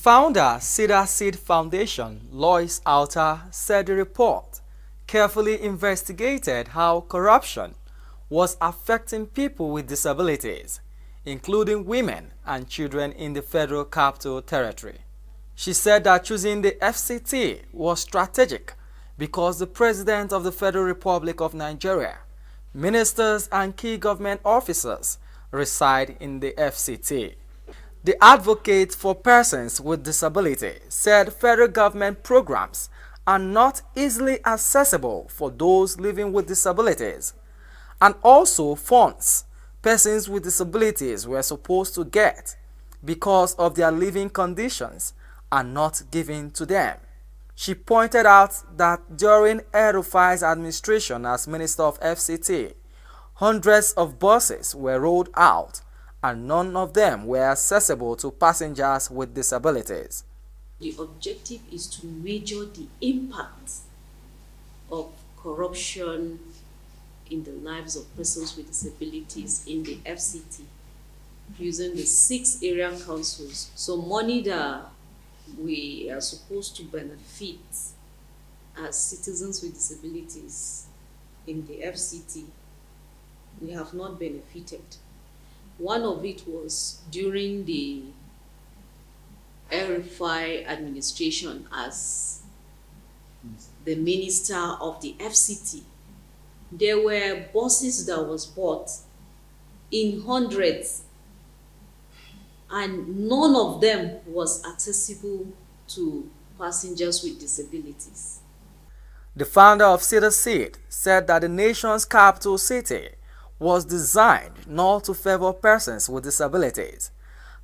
founder, Cedar Foundation, Lois Alter, said the report carefully investigated how corruption was affecting people with disabilities, including women and children in the Federal Capital Territory. She said that choosing the FCT was strategic because the President of the Federal Republic of Nigeria, ministers and key government officers reside in the FCT. The advocate for persons with disability said federal government programs are not easily accessible for those living with disabilities, and also funds persons with disabilities were supposed to get because of their living conditions are not given to them. She pointed out that during El-Rufai's administration as Minister of FCT, hundreds of buses were rolled out and none of them were accessible to passengers with disabilities. The objective is to measure the impact of corruption in the lives of persons with disabilities in the FCT using the 6 area councils. So money that we are supposed to benefit as citizens with disabilities in the FCT, we have not benefited. One of it was during the El-Rufai administration as the minister of the FCT. There were buses that was bought in hundreds, and none of them was accessible to passengers with disabilities. The founder of Cedar said that the nation's capital city was designed not to favor persons with disabilities,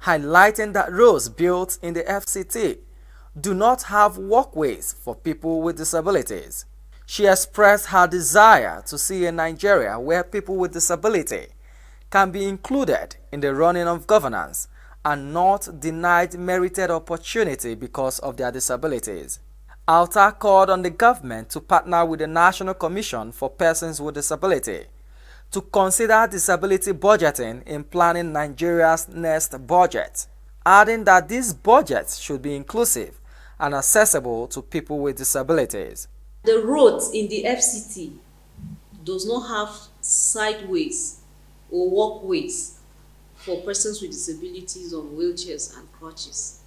highlighting that roads built in the FCT do not have walkways for people with disabilities. She expressed her desire to see a Nigeria where people with disability can be included in the running of governance and not denied merited opportunity because of their disabilities. Alter called on the government to partner with the National Commission for Persons with Disability to consider disability budgeting in planning Nigeria's next budget, adding that these budgets should be inclusive and accessible to people with disabilities. The roads in the FCT does not have sideways or walkways for persons with disabilities on wheelchairs and crutches.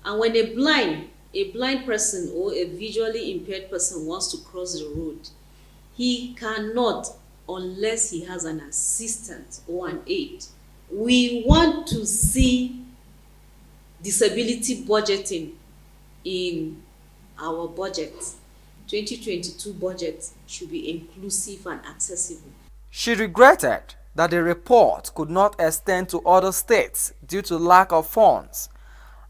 And when a blind person or a visually impaired person wants to cross the road, he cannot unless he has an assistant or an aide. We want to see disability budgeting in our budget. 2022 budget should be inclusive and accessible. She regretted that the report could not extend to other states due to lack of funds,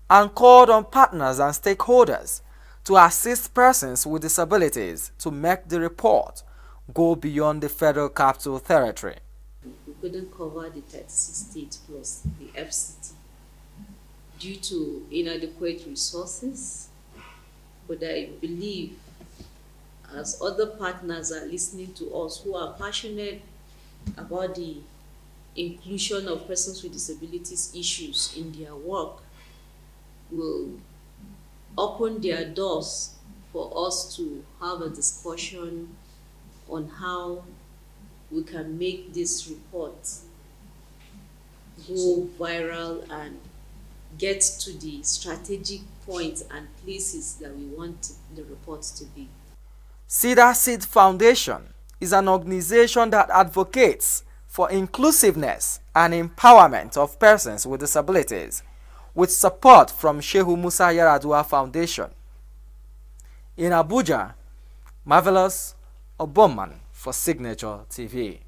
and called on partners and stakeholders to assist persons with disabilities to make the report go beyond the Federal Capital Territory. We couldn't cover the 36 states plus the FCT due to inadequate resources, but I believe as other partners are listening to us who are passionate about the inclusion of persons with disabilities issues in their work, will open their doors for us to have a discussion on how we can make this report go viral and get to the strategic points and places that we want the report to be. Cedar Foundation is an organization that advocates for inclusiveness and empowerment of persons with disabilities, with support from Shehu Musa Yaradua Foundation. In Abuja, Marvelous Oboman for Signature TV.